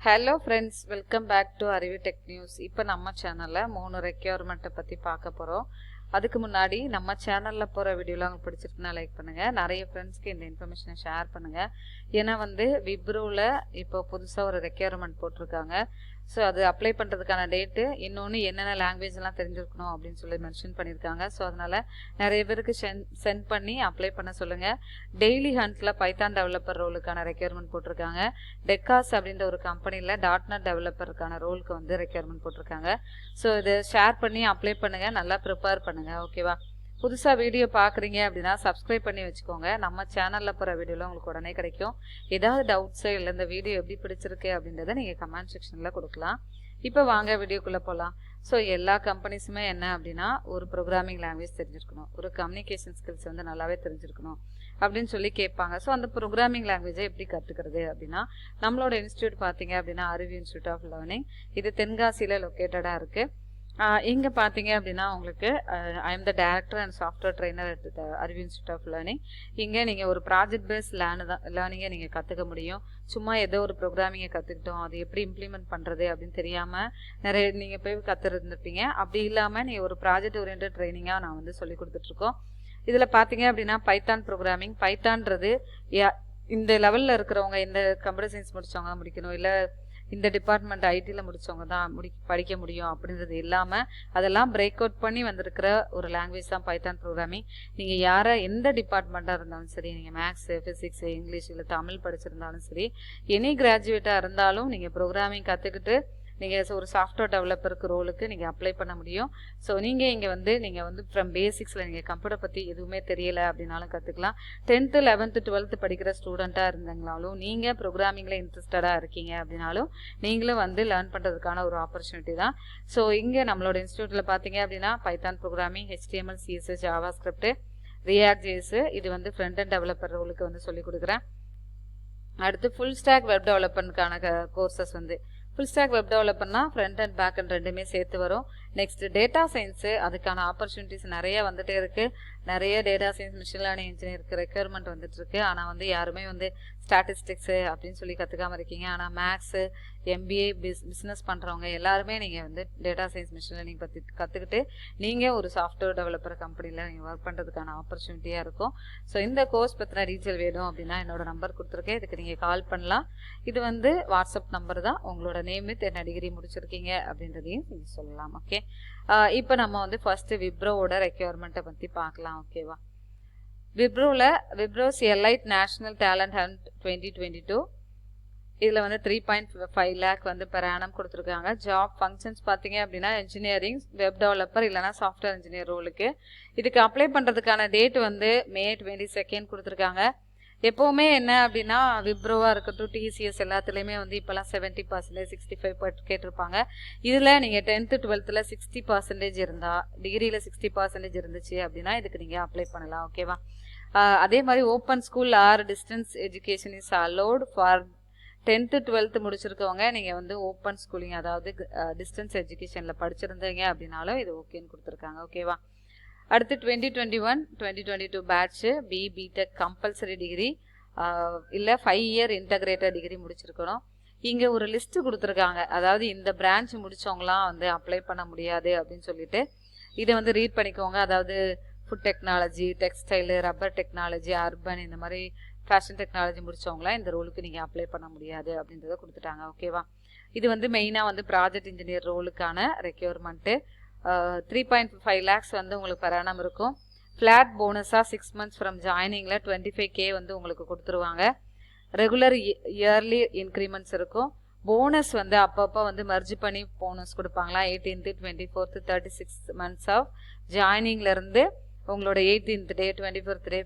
Hello friends, welcome back to AruviTechNews. இப்போ நம்ம சேனல்ல 3 ரெக்யர்மென்ட் பத்தி பார்க்க போறோம். அதுக்கு முன்னாடி நம்ம சேனல்ல போற வீடியோலாம் உங்களுக்கு பிடிச்சிருக்குனா லைக் பண்ணுங்க. நிறைய ஃப்ரெண்ட்ஸ்க்கு இந்த இன்ஃபர்மேஷனை ஷேர் பண்ணுங்க. ஏன்னா விப்ரோல இப்போ புதுசா ஒரு ரெக்யர்மென்ட் போட்டிருக்காங்க. ஸோ அது அப்ளை பண்ணுறதுக்கான டேட்டு இன்னொன்று என்னென்ன லாங்குவேஜ்லாம் தெரிஞ்சிருக்கணும் அப்படின்னு சொல்லி மென்ஷன் பண்ணியிருக்காங்க. ஸோ அதனால் நிறைய பேருக்கு சென்ட் பண்ணி அப்ளை பண்ண சொல்லுங்கள். டெய்லி ஹண்ட்ஸில் பைத்தான் டெவலப்பர் ரோலுக்கான ரெக்யர்மெண்ட் போட்டிருக்காங்க. டெக்காஸ் அப்படின்ற ஒரு கம்பெனியில் .NET டெவலப்பருக்கான ரோலுக்கு ரெக்யர்மெண்ட் போட்டிருக்காங்க. ஸோ இதை ஷேர் பண்ணி அப்ளை பண்ணுங்கள், நல்லா ப்ரிப்பேர் பண்ணுங்கள். ஓகேவா? புதுசாக வீடியோ பார்க்குறீங்க அப்படின்னா சப்ஸ்கிரைப் பண்ணி வச்சுக்கோங்க. நம்ம சேனலில் போகிற வீடியோலாம் உங்களுக்கு உடனே கிடைக்கும். ஏதாவது டவுட்ஸோ இல்லை இந்த வீடியோ எப்படி பிடிச்சிருக்கு அப்படின்றத நீங்கள் கமெண்ட் செக்ஷனில் கொடுக்கலாம். இப்போ வாங்க வீடியோக்குள்ளே போகலாம். ஸோ எல்லா கம்பெனிஸுமே என்ன அப்படின்னா ஒரு ப்ரோக்ராமிங் லாங்குவேஜ் தெரிஞ்சிருக்கணும், ஒரு கம்யூனிகேஷன் ஸ்கில்ஸ் நல்லாவே தெரிஞ்சிருக்கணும் அப்படின்னு சொல்லி கேட்பாங்க. ஸோ அந்த ப்ரோக்ராமிங் லாங்குவேஜை எப்படி கற்றுக்கிறது அப்படின்னா நம்மளோட இன்ஸ்டியூட் பார்த்தீங்க அப்படின்னா அருவி இன்ஸ்டியூட் ஆஃப் லேர்னிங். இது தென்காசியில் லொக்கேட்டடாக இருக்குது. இங்கே பார்த்தீங்க அப்படின்னா உங்களுக்கு I am the director and software trainer at the அருவி இன்ஸ்டியூட் ஆஃப் லேர்னிங். இங்கே நீங்கள் ஒரு ப்ராஜெக்ட் பேஸ் லேர்னிங்கை நீங்கள் கற்றுக்க முடியும். சும்மா ஏதோ ஒரு ப்ரோக்ராமிங்கை கற்றுக்கிட்டோம், அது எப்படி இம்ப்ளிமெண்ட் பண்ணுறது அப்படின்னு தெரியாமல் நிறைய நீங்கள் போய் கற்றுருந்துருப்பீங்க. அப்படி இல்லாமல் நீங்கள் ஒரு ப்ராஜெக்ட் ஓரியன்ட் ட்ரைனிங்காக நான் சொல்லி கொடுத்துட்ருக்கோம். இதில் பார்த்தீங்க அப்படின்னா பைத்தான் ப்ரோக்ராமிங். பைத்தான்றது இந்த லெவலில் இருக்கிறவங்க, இந்த கம்ப்யூட்டர் சயின்ஸ் முடித்தவங்க தான் முடிக்கணும், இல்லை இந்த டிபார்ட்மெண்ட் ஐடியில் முடித்தவங்க தான் படிக்க முடியும் அப்படின்றது இல்லாமல் அதெல்லாம் பிரேக் அவுட் பண்ணி வந்திருக்கிற ஒரு லாங்குவேஜ் தான் பைத்தான் ப்ரோக்ராமிங். நீங்கள் எந்த டிபார்ட்மெண்ட்டாக இருந்தாலும் சரி, நீங்கள் மேக்ஸு, ஃபிசிக்ஸு, இங்கிலீஷ் இல்லை தமிழ் படிச்சிருந்தாலும் சரி, எனி கிராஜுவேட்டாக இருந்தாலும் நீங்கள் ப்ரோக்ராமிங் கற்றுக்கிட்டு நீங்கள் ஒரு சாஃப்ட்வேர் டெவலப்பருக்கு ரோலுக்கு நீங்கள் அப்ளை பண்ண முடியும். ஸோ நீங்கள் இங்கே நீங்கள் ஃப்ரம் பேசிக்ஸில் நீங்கள் கம்ப்யூட்டர் பற்றி எதுவுமே தெரியலை அப்படின்னாலும் கற்றுக்கலாம். 10th 11th 12th படிக்கிற ஸ்டூடெண்ட்டாக இருந்தாங்களாலும் நீங்கள் ப்ரோக்ராமிங்கில் இன்ட்ரெஸ்டடாக இருக்கீங்க அப்படின்னாலும் நீங்களும் லேர்ன் பண்ணுறதுக்கான ஒரு ஆப்பர்ச்சுனிட்டி தான். ஸோ இங்கே நம்மளோட இன்ஸ்டியூட்டில் பார்த்தீங்க அப்படின்னா Python programming, HTML, CSS, JavaScript, React JS, இது ஃப்ரண்ட் அண்ட் டெவலப்பர் ரோலுக்கு சொல்லிக் கொடுக்குறேன். அடுத்து ஃபுல் ஸ்டாக் வெப் டெவலப்பருக்கான கோர்சஸ் ஃபுல் ஸ்டாக் வெப் டெவலப்பர்னா ஃப்ரண்ட் அண்ட் பேக் அண்ட் ரெண்டுமே சேர்த்து வரும். நெக்ஸ்ட் டேட்டா சயின்ஸு, அதுக்கான ஆப்பர்ச்சுனிட்டிஸ் நிறைய வந்துட்டே இருக்குது. நிறைய டேட்டா சயின்ஸ், மிஷின் லேர்னிங் இன்ஜினியருக்கு ரெக்யர்மெண்ட் வந்துட்டுருக்கு. ஆனால் யாருமே ஸ்டாட்டிஸ்டிக்ஸு அப்படின்னு சொல்லி கற்றுக்காமல் இருக்கீங்க. ஆனால் மேக்ஸு, MBA, பிஸ்னஸ் பண்ணுறவங்க எல்லாருமே நீங்கள் டேட்டா சயின்ஸ், மிஷின் லேர்னிங் பற்றி கற்றுக்கிட்டு நீங்கள் ஒரு சாஃப்ட்வேர் டெவலப்பர் கம்பெனியில் நீங்கள் ஒர்க் பண்ணுறதுக்கான ஆப்பர்ச்சுனிட்டியாக இருக்கும். ஸோ இந்த கோர்ஸ் பற்றின டீட்டெயில் வேணும் அப்படின்னா என்னோட நம்பர் கொடுத்துருக்கேன், இதுக்கு நீங்கள் கால் பண்ணலாம். இது வாட்ஸ்அப் நம்பர் தான். உங்களோட நேம் வித் என்ன டிகிரி முடிச்சிருக்கீங்க அப்படின்றதையும் நீங்கள் சொல்லலாம். ஓகே, இப்போ நம்ம ஃபர்ஸ்ட் விப்ரோவோட ரெக்யர்மெண்ட்டை பற்றி பார்க்கலாம். ஓகேவா? விப்ரோஸ் எலைட் நேஷனல் டேலண்ட் ஹண்ட் 2022 இதில் 3.5 lakh பெர் ஆனம் கொடுத்துருக்காங்க. ஜாப் ஃபங்க்ஷன்ஸ் பார்த்தீங்க அப்படின்னா இன்ஜினியரிங், வெப் டெவலப்பர் இல்லைனா சாஃப்ட்வேர் இன்ஜினியர் ரோலுக்கு. இதுக்கு அப்ளை பண்ணுறதுக்கான டேட் May 22 கொடுத்துருக்காங்க. எப்போவுமே என்ன அப்படின்னா விப்ரோவாக இருக்கட்டும், TCS எல்லாத்துலேயுமே இப்போலாம் 70%, 65% கேட்டிருப்பாங்க. இதில் நீங்கள் 10th 12th 60% இருந்தால், டிகிரியில் 60% இருந்துச்சு அப்படின்னா இதுக்கு நீங்கள் அப்ளை பண்ணலாம். ஓகேவா? அதே மாதிரி open school or distance education is allot for 10th 12th முடிச்சிருக்கவங்க. நீங்கள் ஓப்பன் ஸ்கூலிங், அதாவது டிஸ்டன்ஸ் எஜுகேஷனில் படிச்சிருந்தீங்க அப்படின்னாலும் இது ஓகேன்னு கொடுத்துருக்காங்க. ஓகேவா? அடுத்து 2021-2022 பேட்ச்சு BTech கம்பல்சரி டிகிரி இல்லை 5 year இன்டகிரேட்டட் டிகிரி முடிச்சிருக்கணும். இங்கே ஒரு லிஸ்ட்டு கொடுத்துருக்காங்க, அதாவது இந்த பிரான்ச் முடித்தவங்களாம் அப்ளை பண்ண முடியாது அப்படின்னு சொல்லிட்டு இதை ரீட் பண்ணிக்கோங்க. அதாவது food technology, textile, rubber technology, urban, இந்த மாதிரி ஃபேஷன் டெக்னாலஜி முடித்தவங்களாம் இந்த ரோலுக்கு நீங்கள் அப்ளை பண்ண முடியாது அப்படின்றத கொடுத்துட்டாங்க. ஓகேவா? இது மெயினாக ப்ராஜெக்ட் இன்ஜினியர் ரோலுக்கான ரெக்யர்மெண்ட்டு. 3.5 lakhs உங்களுக்கு per annum இருக்கும். ஃப்ளாட் போனஸாக 6 months ஃப்ரம் ஜாயினிங்கில் 25K உங்களுக்கு கொடுத்துருவாங்க. ரெகுலர் இயர்லி இன்க்ரிமெண்ட்ஸ் இருக்கும். போனஸ் அப்பப்போ மெர்ஜ் பண்ணி போனஸ் கொடுப்பாங்களா. 18th, 24th, 36 months ஆஃப் ஜாயினிங்லேருந்து உங்களோட 18th day, 24th day,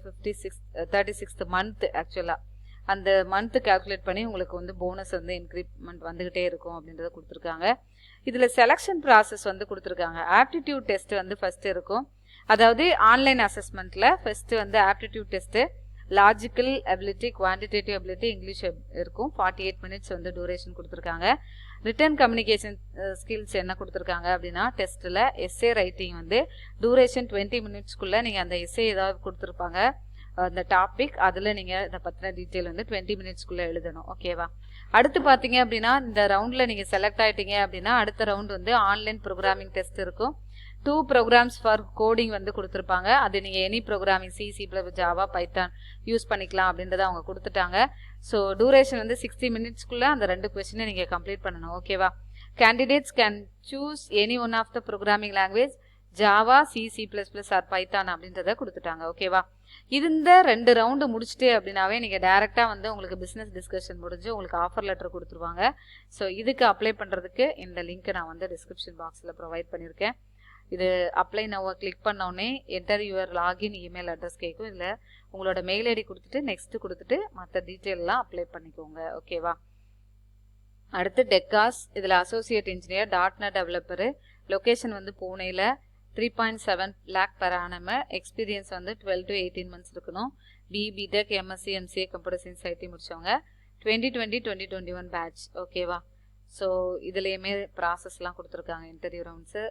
36th month ஆக்சுவலாக அந்த மந்த்து கால்குலேட் பண்ணி உங்களுக்கு போனஸ் இன்க்ரிமெண்ட் வந்துக்கிட்டே இருக்கும் அப்படின்றத கொடுத்துருக்காங்க. இதில் செலெக்ஷன் ப்ராசஸ் கொடுத்துருக்காங்க. ஆப்டிடியூட் டெஸ்ட் ஃபஸ்ட்டு இருக்கும். அதாவது ஆன்லைன் அசஸ்மெண்ட்டில் first aptitude test, logical ability, quantitative ability, English இருக்கும். 48 minutes டூரேஷன் கொடுத்துருக்காங்க. ரிட்டன் கம்யூனிகேஷன் ஸ்கில்ஸ் என்ன கொடுத்துருக்காங்க அப்படின்னா டெஸ்ட்டில் எஸ்ஏ ரைட்டிங் டூரேஷன் 20 minutesக்குள்ளே நீங்கள் அந்த எஸ்ஏ ஏதாவது கொடுத்துருப்பாங்க அந்த டாபிக், அதில் நீங்கள் இதை பற்றின டீட்டெயில் 20 minutesக்குள்ளே எழுதணும். ஓகேவா? அடுத்து பார்த்தீங்க அப்படின்னா இந்த ரவுண்டில் நீங்கள் செலக்ட் ஆகிட்டீங்க அப்படின்னா அடுத்த ரவுண்ட் வந்து ஆன்லைன் ப்ரோக்ராமிங் டெஸ்ட் இருக்கும். 2 programs ஃபார் கோடிங் வந்து கொடுத்துருப்பாங்க. அது நீங்கள் any programming C++, Java, Python use பண்ணிக்கலாம் அப்படின்றத அவங்க கொடுத்துட்டாங்க. ஸோ டூரேஷன் வந்து 60 minutesக்குள்ளே அந்த 2 கொஸ்டினை நீங்கள் கம்ப்ளீட் பண்ணணும். ஓகேவா? Candidates can choose any one of the programming language Java, C++ or Python அப்படின்றத கொடுத்துட்டாங்க. ஓகேவா? இந்த 2 ரவுண்டு முடிச்சுட்டு அப்படின்னாவே நீங்கள் டேரெக்டாக வந்து உங்களுக்கு பிஸ்னஸ் டிஸ்கஷன் முடிஞ்சு உங்களுக்கு ஆஃபர் லெட்டர் கொடுத்துருவாங்க. ஸோ இதுக்கு அப்ளை பண்ணுறதுக்கு இந்த லிங்க்கை நான் வந்து டிஸ்கிரிப்ஷன் பாக்ஸில் ப்ரொவைட் பண்ணியிருக்கேன். இது அப்ளை நவ் கிளிக் பண்ணோடனே enter your login email address கேட்கும். இதில் உங்களோட மெயில் ஐடி கொடுத்துட்டு நெக்ஸ்ட்டு கொடுத்துட்டு மற்ற டீட்டெயிலெலாம் அப்ளை பண்ணிக்கோங்க. ஓகேவா? அடுத்து டெக்காஸ், இதில் associate engineer .NET developer, location வந்து பூனேயில், 3.7 lakh per annum, எக்ஸ்பீரியன்ஸ் வந்து 12 to 18 months இருக்கணும். BTech, MSc, MCA, computer science, IT முடிச்சவங்க. 2020-2021 பேட்ச். ஓகேவா? ஸோ இதுலேயுமே ப்ராசஸ்லாம் கொடுத்துருக்காங்க. இன்டர்வியூ ரவுண்ட்ஸு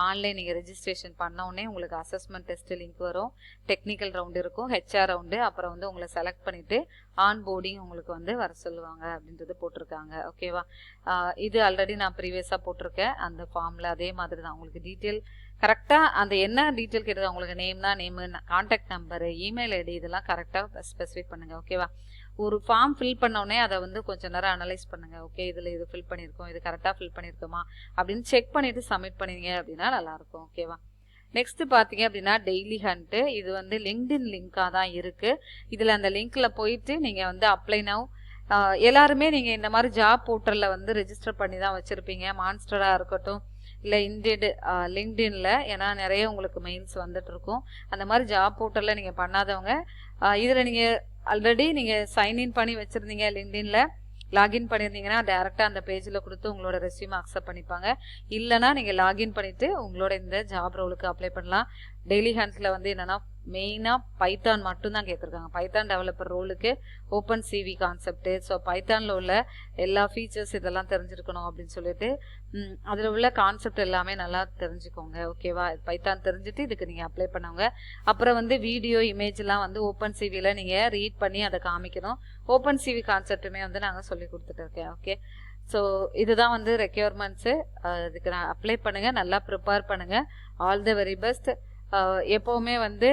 ஆன்லைன் நீங்கள் ரெஜிஸ்ட்ரேஷன் பண்ணோடனே உங்களுக்கு அசஸ்மெண்ட் டெஸ்ட்டு லிங்க் வரும். டெக்னிக்கல் ரவுண்டு இருக்கும், HR ரவுண்டு, அப்புறம் வந்து உங்களை செலக்ட் பண்ணிவிட்டு ஆன் போர்டிங் உங்களுக்கு வந்து வர சொல்லுவாங்க அப்படின்றது போட்டிருக்காங்க. ஓகேவா? இது ஆல்ரெடி நான் ப்ரீவியஸாக போட்டிருக்கேன் அந்த ஃபார்மில். அதே மாதிரி தான் உங்களுக்கு டீட்டெயில் கரெக்டாக அந்த என்ன டீட்டெயில் கேட்டது உங்களுக்கு நேம்னா name, contact number, email ID இதெல்லாம் கரெக்டாக ஸ்பெசிஃபிக் பண்ணுங்கள். ஓகேவா? ஒரு ஃபார்ம் ஃபில் பண்ணோடனே அதை வந்து கொஞ்சம் நேரம் அனலைஸ் பண்ணுங்கள். ஓகே, இதில் இது ஃபில் பண்ணியிருக்கோம், இது கரெக்டாக ஃபில் பண்ணியிருக்கோமா அப்படின்னு செக் பண்ணிவிட்டு சப்மிட் பண்ணிங்க அப்படின்னா நல்லாயிருக்கும். ஓகேவா? நெக்ஸ்ட்டு பார்த்தீங்க அப்படின்னா டெய்லி ஹண்ட்டு. இது வந்து லிங்க்டின் லிங்காக தான் இருக்குது. இதில் அந்த லிங்க்கில் போயிட்டு நீங்கள் வந்து அப்ளை நவ் எல்லாருமே நீங்கள் இந்த மாதிரி ஜாப் போர்ட்டலில் வந்து ரெஜிஸ்டர் பண்ணி தான் வச்சுருப்பீங்க. மான்ஸ்டராக இருக்கட்டும் இல்லை லிங்க்டின்ல, ஏன்னா நிறைய உங்களுக்கு மெயில்ஸ் வந்துட்டு இருக்கும். அந்த மாதிரி ஜாப் போர்ட்டலில் நீங்கள் பண்ணாதவங்க இதில் நீங்கள் ஆல்ரெடி நீங்கள் சைன்இன் பண்ணி வச்சுருந்தீங்க, லிங்க்டின்ல லாகின் பண்ணியிருந்தீங்கன்னா டேரெக்டாக அந்த பேஜில் கொடுத்து உங்களோட ரெஸ்யூம் அக்செப்ட் பண்ணிப்பாங்க. இல்லைனா நீங்கள் லாகின் பண்ணிவிட்டு உங்களோட இந்த ஜாப் ரோலுக்கு அப்ளை பண்ணலாம். டெய்லி ஹண்ட்ஸில் வந்து என்னென்னா மெயினாக பைத்தான் மட்டும்தான் கேட்டிருக்காங்க. பைத்தான் டெவலப்பர் ரோலுக்கு ஓப்பன் சிவி கான்செப்ட்டு, ஸோ பைத்தானில் உள்ள எல்லா ஃபீச்சர்ஸ் இதெல்லாம் தெரிஞ்சிருக்கணும் அப்படின்னு சொல்லிட்டு அதில் உள்ள கான்செப்ட் எல்லாமே நல்லா தெரிஞ்சுக்கோங்க. ஓகேவா? பைத்தான் தெரிஞ்சுட்டு இதுக்கு நீங்கள் அப்ளை பண்ணவங்க. அப்புறம் வந்து வீடியோ இமேஜ்லாம் வந்து ஓப்பன் சிவியில் நீங்கள் ரீட் பண்ணி அதை காமிக்கணும். ஓப்பன் சிவி கான்செப்ட்டுமே வந்து நாங்கள் சொல்லி கொடுத்துட்டு இருக்கேன். ஓகே, ஸோ இதுதான் வந்து ரெக்யர்மெண்ட்ஸு. இதுக்கு நான் அப்ளை பண்ணுங்கள், நல்லா ப்ரிப்பேர் பண்ணுங்கள். All the very best. எப்போவுமே வந்து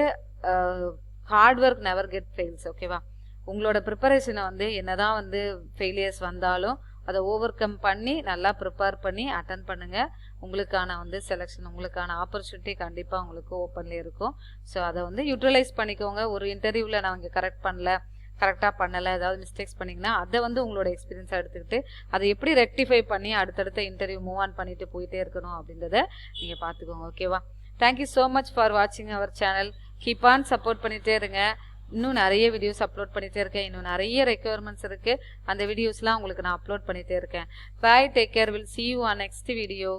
hard work never get fails. ஓகேவா? உங்களோட ப்ரிப்பரேஷனை வந்து என்னதான் வந்து ஃபெயிலியர்ஸ் வந்தாலும் அதை ஓவர் கம் பண்ணி நல்லா ப்ரிப்பேர் பண்ணி அட்டன் பண்ணுங்கள். உங்களுக்கான வந்து செலெக்ஷன், உங்களுக்கான ஆப்பர்ச்சுனிட்டி கண்டிப்பாக உங்களுக்கு ஓப்பன்லேயே இருக்கும். ஸோ அதை வந்து யூட்டிலைஸ் பண்ணிக்கோங்க. ஒரு இன்டர்வியூவில் நான் இங்கே கரெக்டாக பண்ணலை, ஏதாவது மிஸ்டேக்ஸ் பண்ணிங்கன்னா அதை வந்து உங்களோட எக்ஸ்பீரியன்ஸாக எடுத்துக்கிட்டு அதை எப்படி ரெக்டிஃபை பண்ணி அடுத்தடுத்த இன்டர்வியூ மூவ் ஆன் பண்ணிட்டு போயிட்டே இருக்கணும் அப்படின்றத நீங்கள் பார்த்துக்கோங்க. ஓகேவா? தேங்க்யூ ஸோ மச் ஃபார் வாட்சிங் our channel. Keep on support பண்ணிகிட்டே இருங்க. இன்னும் நிறைய வீடியோஸ் அப்லோட் பண்ணிகிட்டே இருக்கேன். இன்னும் நிறைய ரெக்யர்மெண்ட்ஸ் இருக்குது. அந்த வீடியோஸ்லாம் உங்களுக்கு நான் அப்லோட் பண்ணிகிட்டே இருக்கேன். Bye, take care. Will see you on next video.